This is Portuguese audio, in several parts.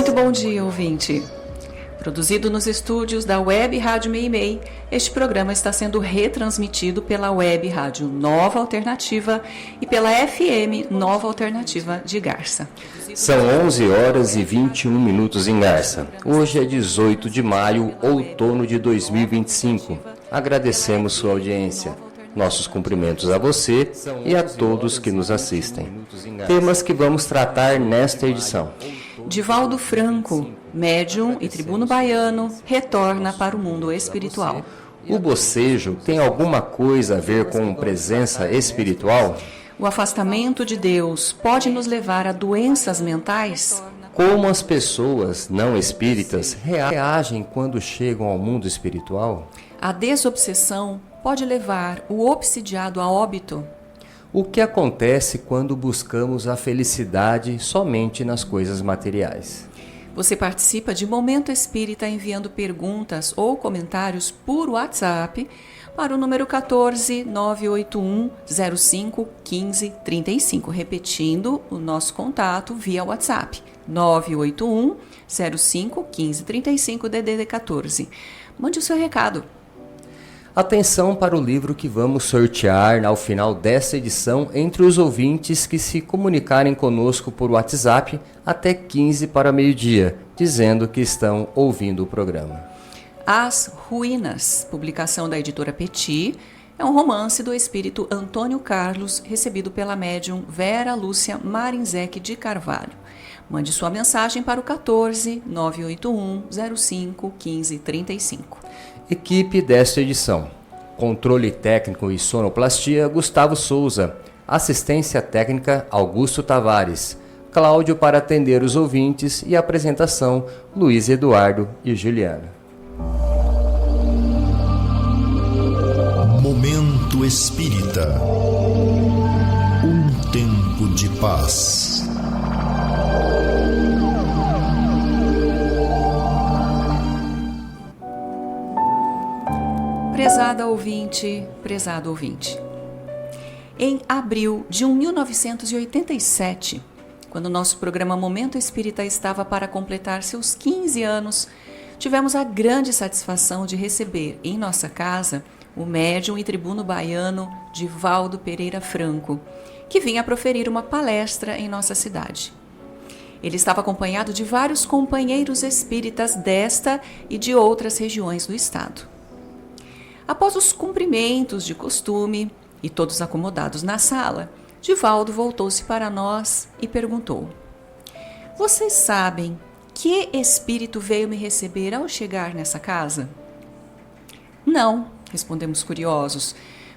Muito bom dia, ouvinte. Produzido nos estúdios da Web Rádio Meimei, este programa está sendo retransmitido pela Web Rádio Nova Alternativa e pela FM Nova Alternativa de Garça. São 11 horas e 21 minutos em Garça. Hoje é 18 de maio, outono de 2025. Agradecemos sua audiência. Nossos cumprimentos a você e a todos que nos assistem. Temas que vamos tratar nesta edição. Divaldo Franco, médium e tribuno baiano, retorna para o mundo espiritual. O bocejo tem alguma coisa a ver com presença espiritual? O afastamento de Deus pode nos levar a doenças mentais? Como as pessoas não espíritas reagem quando chegam ao mundo espiritual? A desobsessão pode levar o obsidiado a óbito? O que acontece quando buscamos a felicidade somente nas coisas materiais? Você participa de Momento Espírita enviando perguntas ou comentários por WhatsApp para o número 14 981 05 15 35. Repetindo o nosso contato via WhatsApp. 981 05 15 35 DDD 14. Mande o seu recado. Atenção para o livro que vamos sortear ao final desta edição entre os ouvintes que se comunicarem conosco por WhatsApp até 15 para meio-dia, dizendo que estão ouvindo o programa. As Ruínas, publicação da editora Petit, é um romance do espírito Antônio Carlos, recebido pela médium Vera Lúcia Marinzec de Carvalho. Mande sua mensagem para o 14 981 05 15 35. Equipe desta edição: controle técnico e sonoplastia Gustavo Souza, assistência técnica Augusto Tavares, Cláudio para atender os ouvintes e apresentação Luiz Eduardo e Juliana. Momento Espírita, um tempo de paz. Prezada ouvinte, prezado ouvinte. Em abril de 1987, quando nosso programa Momento Espírita estava para completar seus 15 anos, tivemos a grande satisfação de receber em nossa casa o médium e tribuno baiano Divaldo Pereira Franco, que vinha proferir uma palestra em nossa cidade. Ele estava acompanhado de vários companheiros espíritas desta e de outras regiões do estado. Após os cumprimentos de costume e todos acomodados na sala, Divaldo voltou-se para nós e perguntou: "Vocês sabem que espírito veio me receber ao chegar nessa casa?" "Não", respondemos curiosos,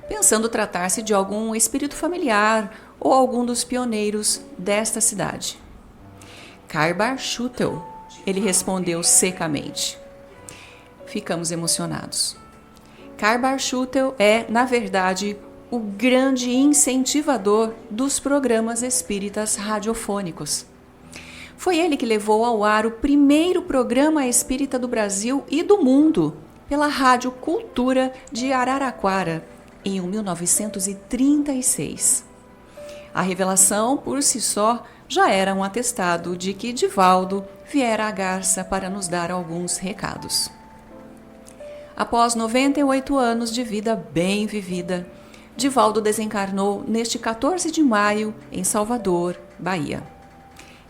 pensando tratar-se de algum espírito familiar ou algum dos pioneiros desta cidade. "Karbar Schutel", ele respondeu secamente. Ficamos emocionados. Karbar Schutel é, na verdade, o grande incentivador dos programas espíritas radiofônicos. Foi ele que levou ao ar o primeiro programa espírita do Brasil e do mundo, pela Rádio Cultura de Araraquara, em 1936. A revelação, por si só, já era um atestado de que Divaldo viera à Garça para nos dar alguns recados. Após 98 anos de vida bem vivida, Divaldo desencarnou neste 14 de maio em Salvador, Bahia.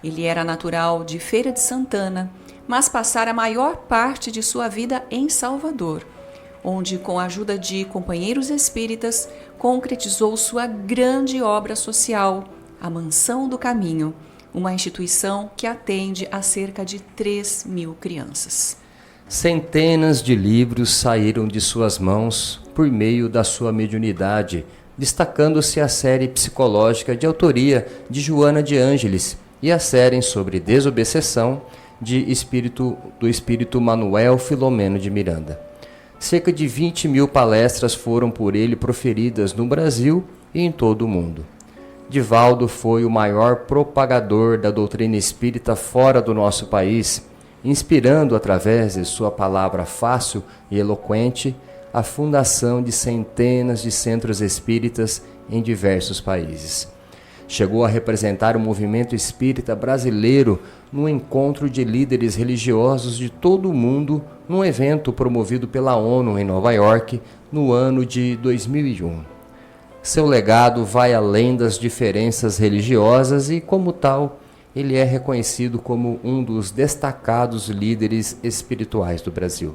Ele era natural de Feira de Santana, mas passara a maior parte de sua vida em Salvador, onde, com a ajuda de companheiros espíritas, concretizou sua grande obra social, a Mansão do Caminho, uma instituição que atende a cerca de 3.000 crianças. Centenas de livros saíram de suas mãos por meio da sua mediunidade, destacando-se a série psicológica de autoria de Joana de Ângeles e a série sobre desobsessão do espírito Manuel Filomeno de Miranda. Cerca de 20.000 palestras foram por ele proferidas no Brasil e em todo o mundo. Divaldo foi o maior propagador da doutrina espírita fora do nosso país, inspirando através de sua palavra fácil e eloquente a fundação de centenas de centros espíritas em diversos países. Chegou a representar o movimento espírita brasileiro num encontro de líderes religiosos de todo o mundo, num evento promovido pela ONU em Nova York, no ano de 2001. Seu legado vai além das diferenças religiosas e, como tal, ele é reconhecido como um dos destacados líderes espirituais do Brasil.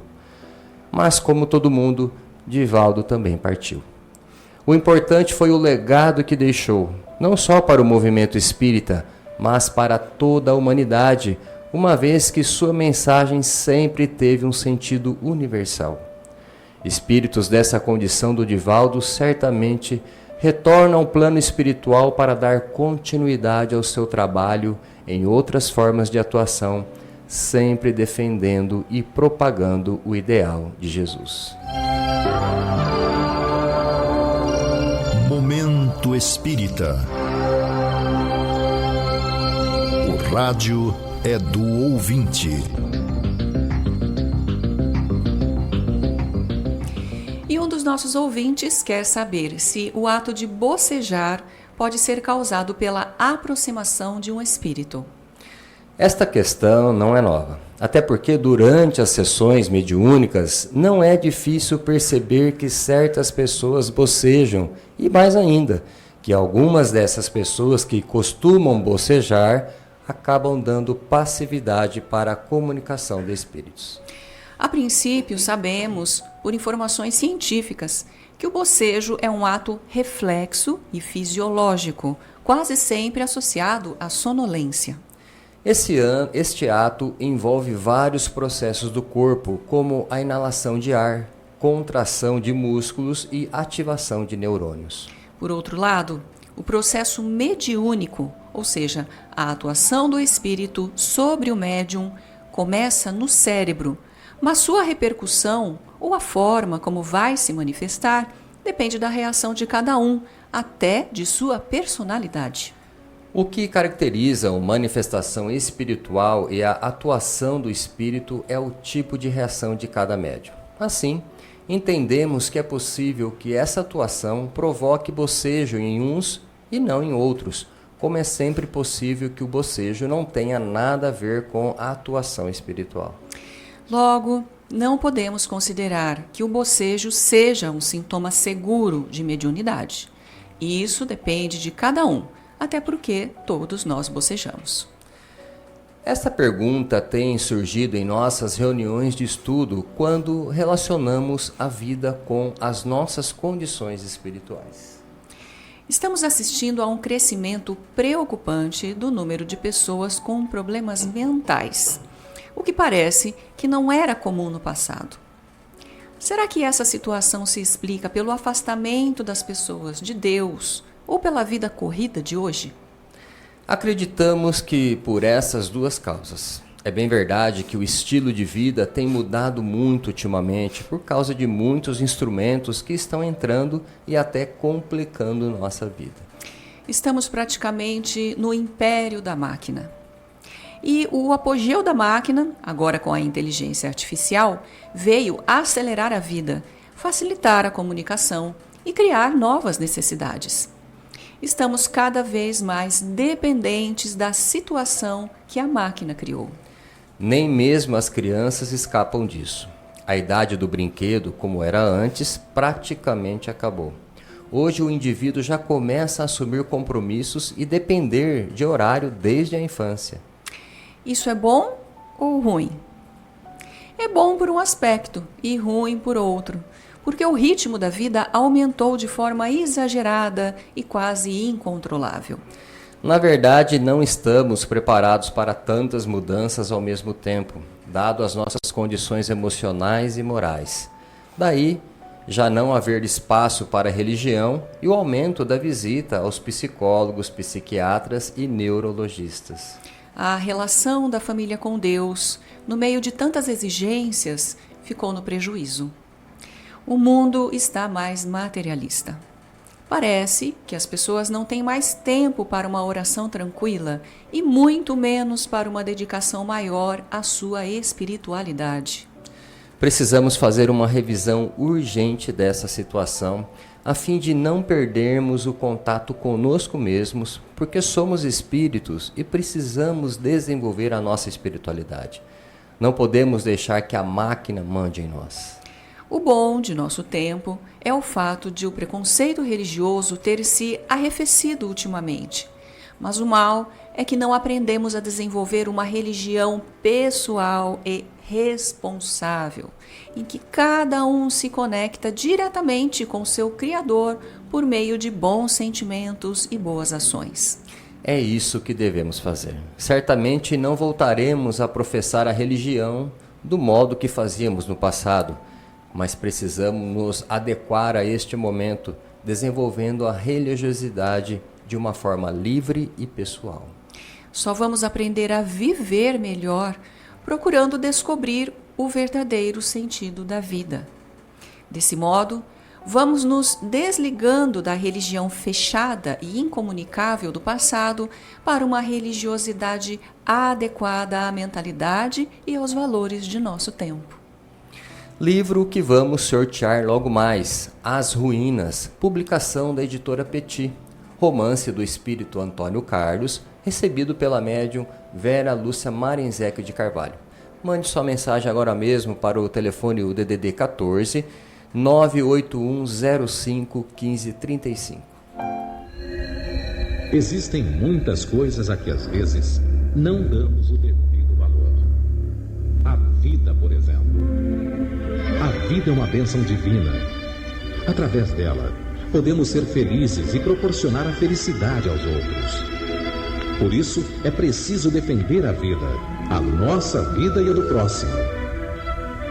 Mas, como todo mundo, Divaldo também partiu. O importante foi o legado que deixou, não só para o movimento espírita, mas para toda a humanidade, uma vez que sua mensagem sempre teve um sentido universal. Espíritos dessa condição do Divaldo certamente retornam ao plano espiritual para dar continuidade ao seu trabalho em outras formas de atuação, sempre defendendo e propagando o ideal de Jesus. Momento Espírita. O rádio é do ouvinte. E um dos nossos ouvintes quer saber se o ato de bocejar pode ser causado pela aproximação de um espírito. Esta questão não é nova, até porque durante as sessões mediúnicas não é difícil perceber que certas pessoas bocejam e, mais ainda, que algumas dessas pessoas que costumam bocejar acabam dando passividade para a comunicação de espíritos. A princípio, sabemos, por informações científicas, que o bocejo é um ato reflexo e fisiológico, quase sempre associado à sonolência. Este ato envolve vários processos do corpo, como a inalação de ar, contração de músculos e ativação de neurônios. Por outro lado, o processo mediúnico, ou seja, a atuação do espírito sobre o médium, começa no cérebro, mas sua repercussão ou a forma como vai se manifestar depende da reação de cada um, até de sua personalidade. O que caracteriza a manifestação espiritual e a atuação do espírito é o tipo de reação de cada médium. Assim, entendemos que é possível que essa atuação provoque bocejo em uns e não em outros, como é sempre possível que o bocejo não tenha nada a ver com a atuação espiritual. Logo, não podemos considerar que o bocejo seja um sintoma seguro de mediunidade. Isso depende de cada um, até porque todos nós bocejamos. Esta pergunta tem surgido em nossas reuniões de estudo quando relacionamos a vida com as nossas condições espirituais. Estamos assistindo a um crescimento preocupante do número de pessoas com problemas mentais, o que parece que não era comum no passado. Será que essa situação se explica pelo afastamento das pessoas de Deus ou pela vida corrida de hoje? Acreditamos que por essas duas causas. É bem verdade que o estilo de vida tem mudado muito ultimamente por causa de muitos instrumentos que estão entrando e até complicando nossa vida. Estamos praticamente no império da máquina. E o apogeu da máquina, agora com a inteligência artificial, veio acelerar a vida, facilitar a comunicação e criar novas necessidades. Estamos cada vez mais dependentes da situação que a máquina criou. Nem mesmo as crianças escapam disso. A idade do brinquedo, como era antes, praticamente acabou. Hoje o indivíduo já começa a assumir compromissos e depender de horário desde a infância. Isso é bom ou ruim? É bom por um aspecto e ruim por outro, porque o ritmo da vida aumentou de forma exagerada e quase incontrolável. Na verdade, não estamos preparados para tantas mudanças ao mesmo tempo, dado as nossas condições emocionais e morais. Daí, já não haver espaço para a religião e o aumento da visita aos psicólogos, psiquiatras e neurologistas. A relação da família com Deus, no meio de tantas exigências, ficou no prejuízo. O mundo está mais materialista. Parece que as pessoas não têm mais tempo para uma oração tranquila e muito menos para uma dedicação maior à sua espiritualidade. Precisamos fazer uma revisão urgente dessa situação a fim de não perdermos o contato conosco mesmos, porque somos espíritos e precisamos desenvolver a nossa espiritualidade. Não podemos deixar que a máquina mande em nós. O bom de nosso tempo é o fato de o preconceito religioso ter se arrefecido ultimamente. Mas o mal é que não aprendemos a desenvolver uma religião pessoal e responsável, em que cada um se conecta diretamente com seu Criador por meio de bons sentimentos e boas ações. É isso que devemos fazer. Certamente não voltaremos a professar a religião do modo que fazíamos no passado, mas precisamos nos adequar a este momento, desenvolvendo a religiosidade de uma forma livre e pessoal. Só vamos aprender a viver melhor procurando descobrir o verdadeiro sentido da vida. Desse modo, vamos nos desligando da religião fechada e incomunicável do passado para uma religiosidade adequada à mentalidade e aos valores de nosso tempo. Livro que vamos sortear logo mais, As Ruínas, publicação da editora Petit, romance do espírito Antônio Carlos, recebido pela médium Vera Lúcia Marinzec de Carvalho. Mande sua mensagem agora mesmo para o telefone DDD 14 98105 1535. Existem muitas coisas a que às vezes não damos o devido valor. A vida, por exemplo. A vida é uma bênção divina. Através dela, podemos ser felizes e proporcionar a felicidade aos outros. Por isso, é preciso defender a vida, a nossa vida e a do próximo.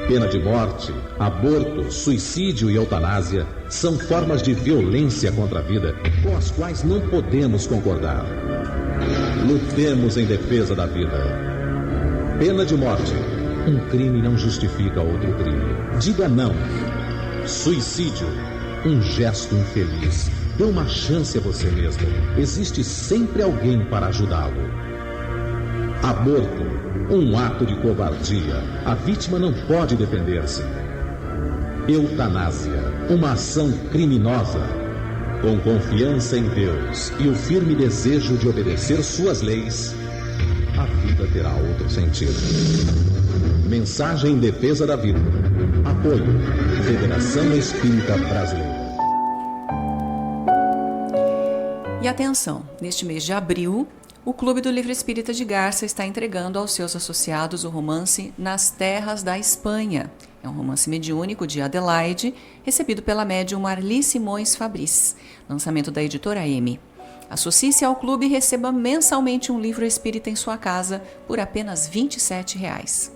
Pena de morte, aborto, suicídio e eutanásia são formas de violência contra a vida com as quais não podemos concordar. Lutemos em defesa da vida. Pena de morte. Um crime não justifica outro crime. Diga não. Suicídio. Um gesto infeliz. Dê uma chance a você mesmo. Existe sempre alguém para ajudá-lo. Aborto. Um ato de covardia. A vítima não pode defender-se. Eutanásia. Uma ação criminosa. Com confiança em Deus e o firme desejo de obedecer suas leis, a vida terá outro sentido. Mensagem em defesa da vida. Apoio. Federação Espírita Brasileira. E atenção, neste mês de abril, o Clube do Livro Espírita de Garça está entregando aos seus associados o romance Nas Terras da Espanha. É um romance mediúnico de Adelaide, recebido pela médium Marli Simões Fabris, lançamento da editora M. Associe-se ao clube e receba mensalmente um livro espírita em sua casa por apenas R$ 27,00.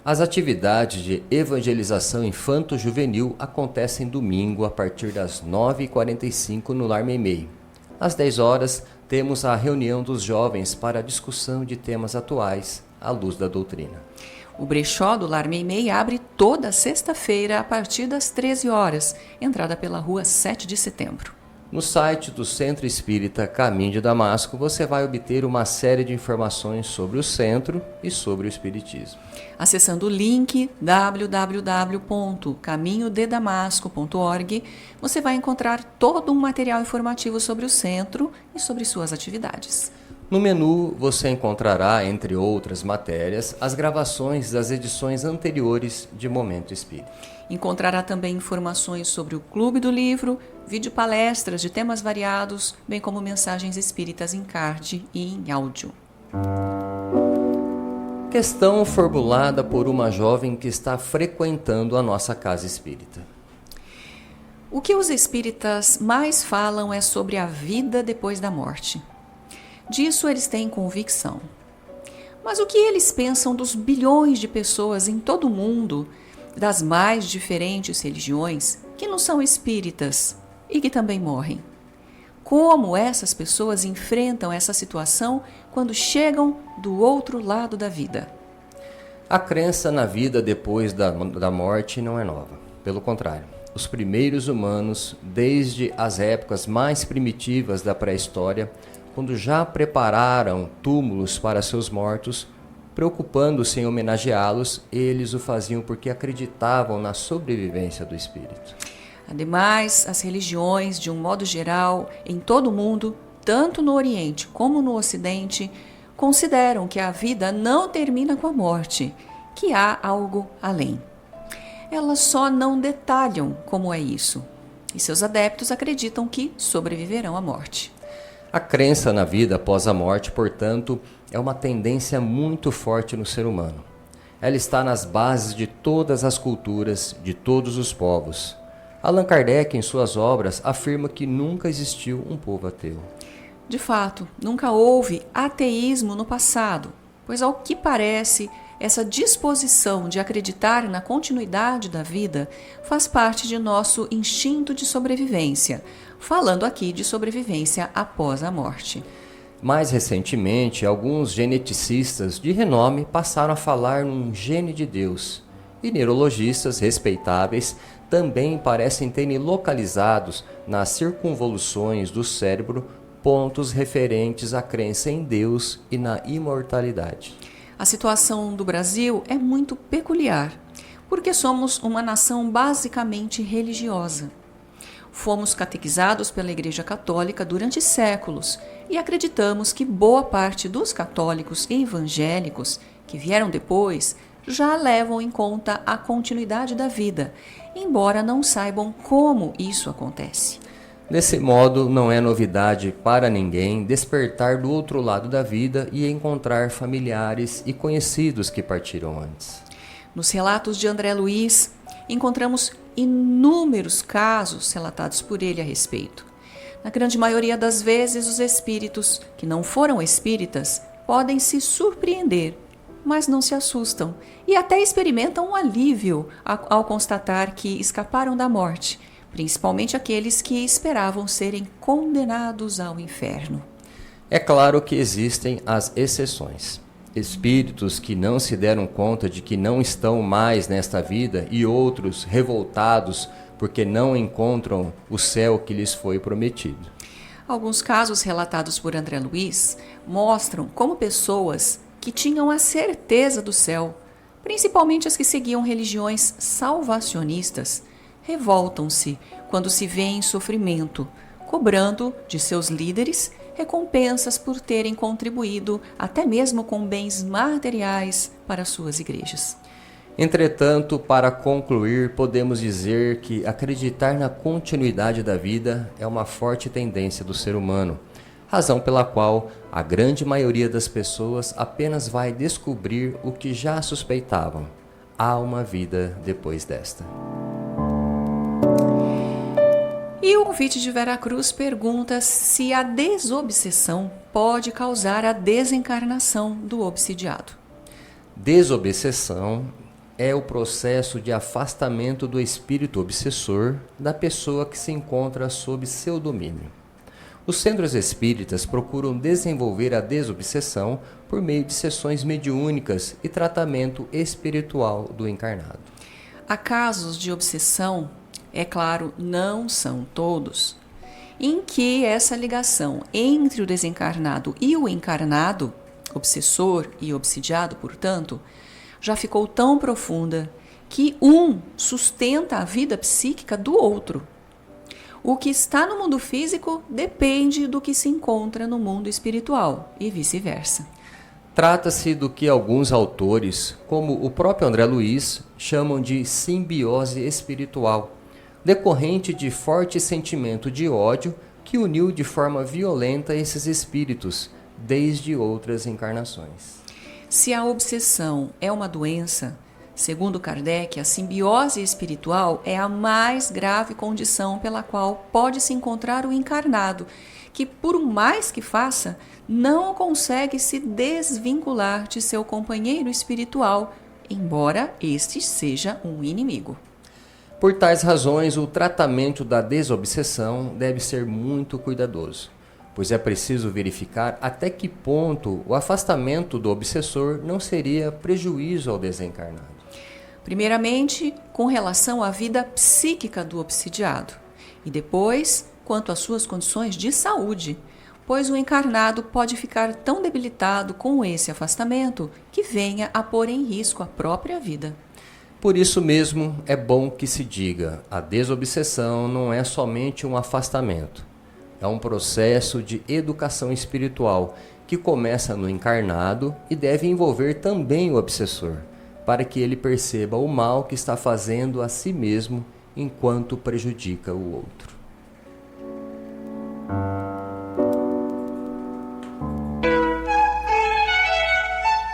As atividades de evangelização infanto-juvenil acontecem domingo a partir das 9h45 no Lar Meimei. Às 10 horas, temos a reunião dos jovens para a discussão de temas atuais à luz da doutrina. O brechó do Lar Meimei abre toda sexta-feira a partir das 13 horas, entrada pela rua 7 de setembro. No site do Centro Espírita Caminho de Damasco, você vai obter uma série de informações sobre o centro e sobre o Espiritismo. Acessando o link www.caminhodedamasco.org, você vai encontrar todo um material informativo sobre o centro e sobre suas atividades. No menu, você encontrará, entre outras matérias, as gravações das edições anteriores de Momento Espírita. Encontrará também informações sobre o Clube do Livro, videopalestras de temas variados, bem como mensagens espíritas em card e em áudio. Questão formulada por uma jovem que está frequentando a nossa casa espírita. O que os espíritas mais falam é sobre a vida depois da morte. Disso eles têm convicção. Mas o que eles pensam dos bilhões de pessoas em todo o mundo, das mais diferentes religiões, que não são espíritas e que também morrem? Como essas pessoas enfrentam essa situação quando chegam do outro lado da vida? A crença na vida depois da morte não é nova. Pelo contrário, os primeiros humanos, desde as épocas mais primitivas da pré-história, quando já prepararam túmulos para seus mortos, preocupando-se em homenageá-los, eles o faziam porque acreditavam na sobrevivência do espírito. Ademais, as religiões, de um modo geral, em todo o mundo, tanto no Oriente como no Ocidente, consideram que a vida não termina com a morte, que há algo além. Elas só não detalham como é isso, e seus adeptos acreditam que sobreviverão à morte. A crença na vida após a morte, portanto, é uma tendência muito forte no ser humano. Ela está nas bases de todas as culturas, de todos os povos. Allan Kardec, em suas obras, afirma que nunca existiu um povo ateu. De fato, nunca houve ateísmo no passado, pois, ao que parece, essa disposição de acreditar na continuidade da vida faz parte de nosso instinto de sobrevivência, falando aqui de sobrevivência após a morte. Mais recentemente, alguns geneticistas de renome passaram a falar num gene de Deus, e neurologistas respeitáveis também parecem terem localizados nas circunvoluções do cérebro pontos referentes à crença em Deus e na imortalidade. A situação do Brasil é muito peculiar, porque somos uma nação basicamente religiosa. Fomos catequizados pela Igreja Católica durante séculos e acreditamos que boa parte dos católicos e evangélicos que vieram depois já levam em conta a continuidade da vida, embora não saibam como isso acontece. Desse modo, não é novidade para ninguém despertar do outro lado da vida e encontrar familiares e conhecidos que partiram antes. Nos relatos de André Luiz, encontramos inúmeros casos relatados por ele a respeito. Na grande maioria das vezes, os espíritos, que não foram espíritas, podem se surpreender, mas não se assustam e até experimentam um alívio ao constatar que escaparam da morte, principalmente aqueles que esperavam serem condenados ao inferno. É claro que existem as exceções. Espíritos que não se deram conta de que não estão mais nesta vida e outros revoltados porque não encontram o céu que lhes foi prometido. Alguns casos relatados por André Luiz mostram como pessoas que tinham a certeza do céu, principalmente as que seguiam religiões salvacionistas, revoltam-se quando se vêem em sofrimento, cobrando de seus líderes recompensas por terem contribuído até mesmo com bens materiais para suas igrejas. Entretanto, para concluir, podemos dizer que acreditar na continuidade da vida é uma forte tendência do ser humano, razão pela qual a grande maioria das pessoas apenas vai descobrir o que já suspeitavam: há uma vida depois desta. E o ouvinte de Veracruz pergunta se a desobsessão pode causar a desencarnação do obsidiado. Desobsessão é o processo de afastamento do espírito obsessor da pessoa que se encontra sob seu domínio. Os centros espíritas procuram desenvolver a desobsessão por meio de sessões mediúnicas e tratamento espiritual do encarnado. Há casos de obsessão, é claro, não são todos, em que essa ligação entre o desencarnado e o encarnado, obsessor e obsidiado, portanto, já ficou tão profunda que um sustenta a vida psíquica do outro. O que está no mundo físico depende do que se encontra no mundo espiritual e vice-versa. Trata-se do que alguns autores, como o próprio André Luiz, chamam de simbiose espiritual, decorrente de forte sentimento de ódio que uniu de forma violenta esses espíritos desde outras encarnações. Se a obsessão é uma doença, segundo Kardec, a simbiose espiritual é a mais grave condição pela qual pode se encontrar o encarnado, que por mais que faça, não consegue se desvincular de seu companheiro espiritual, embora este seja um inimigo. Por tais razões, o tratamento da desobsessão deve ser muito cuidadoso, pois é preciso verificar até que ponto o afastamento do obsessor não seria prejuízo ao desencarnado. Primeiramente, com relação à vida psíquica do obsidiado, e depois, quanto às suas condições de saúde, pois o encarnado pode ficar tão debilitado com esse afastamento que venha a pôr em risco a própria vida. Por isso mesmo, é bom que se diga, a desobsessão não é somente um afastamento. É um processo de educação espiritual que começa no encarnado e deve envolver também o obsessor, para que ele perceba o mal que está fazendo a si mesmo enquanto prejudica o outro.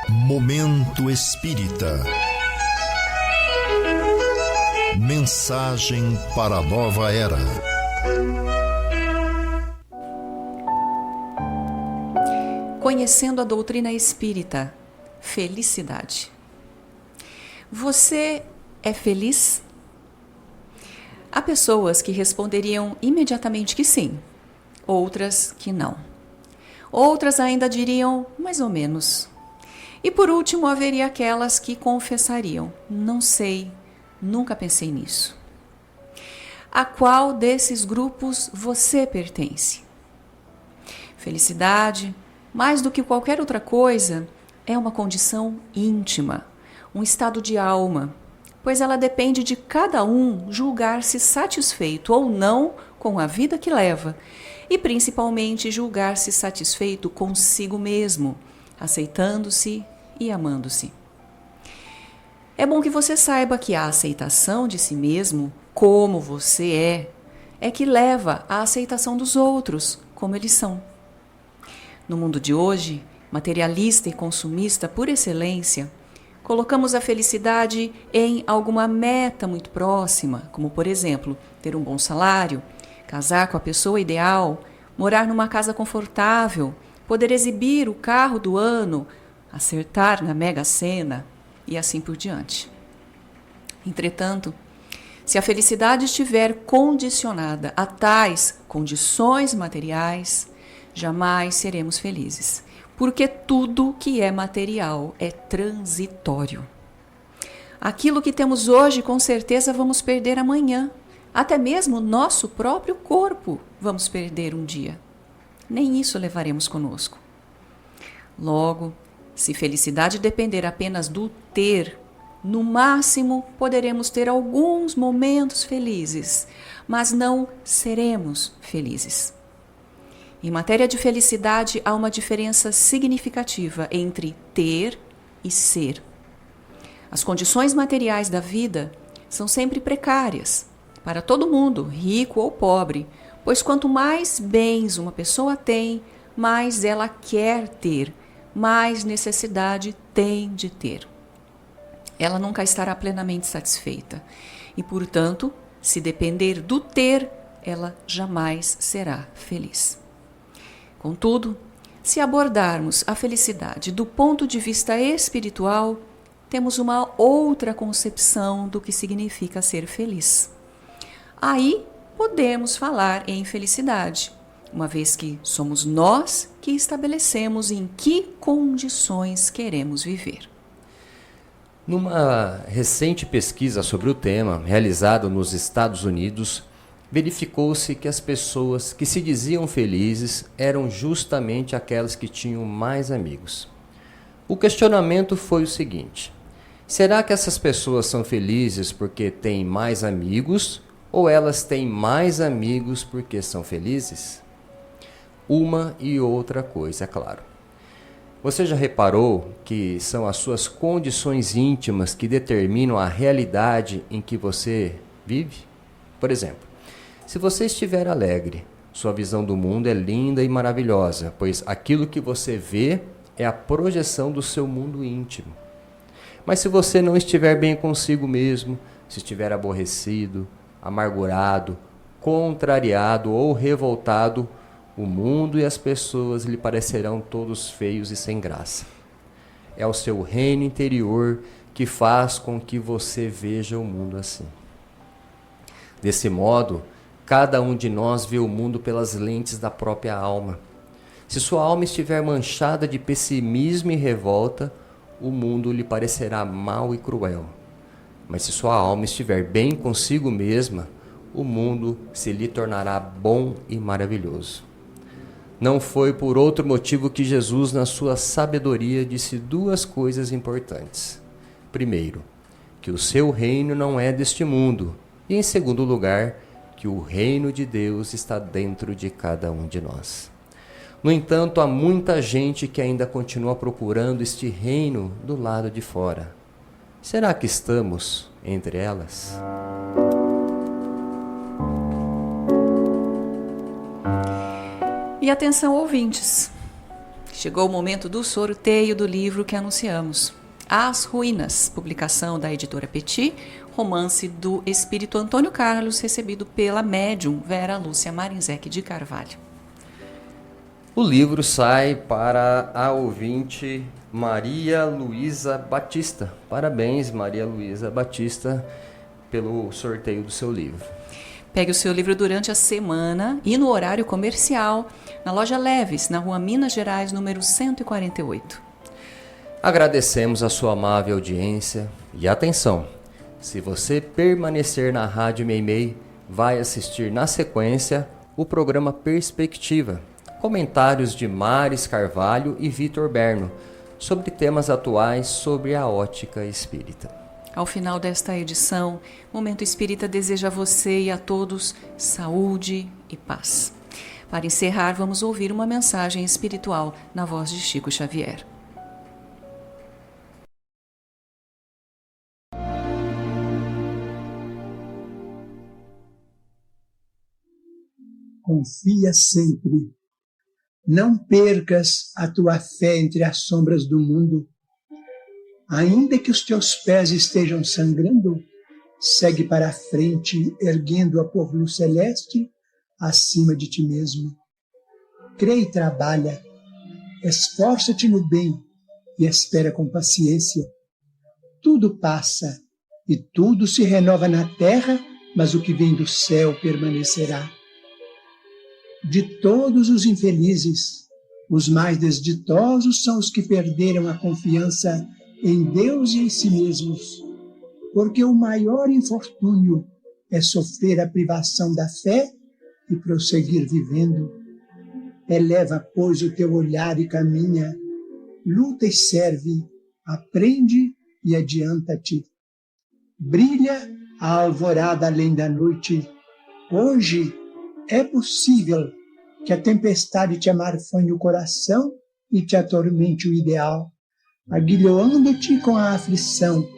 Momento Espírita. Mensagem para a nova era. Conhecendo a doutrina espírita, felicidade. Você é feliz? Há pessoas que responderiam imediatamente que sim, outras que não. Outras ainda diriam mais ou menos. E por último haveria aquelas que confessariam: não sei, nunca pensei nisso. A qual desses grupos você pertence? Felicidade, mais do que qualquer outra coisa, é uma condição íntima, um estado de alma, pois ela depende de cada um julgar-se satisfeito ou não com a vida que leva, e principalmente julgar-se satisfeito consigo mesmo, aceitando-se e amando-se. É bom que você saiba que a aceitação de si mesmo, como você é que leva à aceitação dos outros, como eles são. No mundo de hoje, materialista e consumista por excelência, colocamos a felicidade em alguma meta muito próxima, como, por exemplo, ter um bom salário, casar com a pessoa ideal, morar numa casa confortável, poder exibir o carro do ano, acertar na Mega Sena e assim por diante. Entretanto, se a felicidade estiver condicionada a tais condições materiais, jamais seremos felizes, porque tudo que é material é transitório. Aquilo que temos hoje, com certeza, vamos perder amanhã. Até mesmo nosso próprio corpo vamos perder um dia. Nem isso levaremos conosco. Logo, se felicidade depender apenas do ter, no máximo poderemos ter alguns momentos felizes, mas não seremos felizes. Em matéria de felicidade, há uma diferença significativa entre ter e ser. As condições materiais da vida são sempre precárias, para todo mundo, rico ou pobre, pois quanto mais bens uma pessoa tem, mais ela quer ter, mais necessidade tem de ter. Ela nunca estará plenamente satisfeita e, portanto, se depender do ter, ela jamais será feliz. Contudo, se abordarmos a felicidade do ponto de vista espiritual, temos uma outra concepção do que significa ser feliz. Aí podemos falar em felicidade, uma vez que somos nós que estabelecemos em que condições queremos viver. Numa recente pesquisa sobre o tema, realizada nos Estados Unidos, verificou-se que as pessoas que se diziam felizes eram justamente aquelas que tinham mais amigos. O questionamento foi o seguinte: será que essas pessoas são felizes porque têm mais amigos ou elas têm mais amigos porque são felizes? Uma e outra coisa, é claro. Você já reparou que são as suas condições íntimas que determinam a realidade em que você vive? Por exemplo, se você estiver alegre, sua visão do mundo é linda e maravilhosa, pois aquilo que você vê é a projeção do seu mundo íntimo. Mas se você não estiver bem consigo mesmo, se estiver aborrecido, amargurado, contrariado ou revoltado, o mundo e as pessoas lhe parecerão todos feios e sem graça. É o seu reino interior que faz com que você veja o mundo assim. Desse modo, cada um de nós vê o mundo pelas lentes da própria alma. Se sua alma estiver manchada de pessimismo e revolta, o mundo lhe parecerá mau e cruel. Mas se sua alma estiver bem consigo mesma, o mundo se lhe tornará bom e maravilhoso. Não foi por outro motivo que Jesus, na sua sabedoria, disse duas coisas importantes. Primeiro, que o seu reino não é deste mundo, e em segundo lugar, que o reino de Deus está dentro de cada um de nós. No entanto, há muita gente que ainda continua procurando este reino do lado de fora. Será que estamos entre elas? E atenção, ouvintes. Chegou o momento do sorteio do livro que anunciamos. As Ruínas, publicação da editora Petit, romance do espírito Antônio Carlos, recebido pela médium Vera Lúcia Marinzec de Carvalho. O livro sai para a ouvinte Maria Luísa Batista. Parabéns, Maria Luísa Batista, pelo sorteio do seu livro. Pegue o seu livro durante a semana e no horário comercial, na loja Leves, na rua Minas Gerais, número 148. Agradecemos a sua amável audiência e atenção, se você permanecer na Rádio Meimei, vai assistir na sequência o programa Perspectiva, comentários de Maris Carvalho e Vitor Berno, sobre temas atuais sobre a ótica espírita. Ao final desta edição, Momento Espírita deseja a você e a todos saúde e paz. Para encerrar, vamos ouvir uma mensagem espiritual na voz de Chico Xavier. Confia sempre. Não percas a tua fé entre as sombras do mundo. Ainda que os teus pés estejam sangrando, segue para a frente, erguendo-a por luz celeste acima de ti mesmo. Crê e trabalha, esforça-te no bem e espera com paciência. Tudo passa e tudo se renova na terra, mas o que vem do céu permanecerá. De todos os infelizes, os mais desditosos são os que perderam a confiança em Deus e em si mesmos, porque o maior infortúnio é sofrer a privação da fé e prosseguir vivendo. Eleva, pois, o teu olhar e caminha, luta e serve, aprende e adianta-te. Brilha a alvorada além da noite. Hoje é possível que a tempestade te amarfanhe o coração e te atormente o ideal, aguilhoando-te com a aflição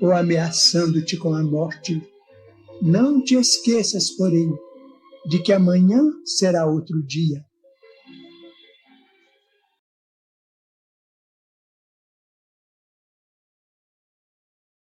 ou ameaçando-te com a morte. Não te esqueças, porém, de que amanhã será outro dia.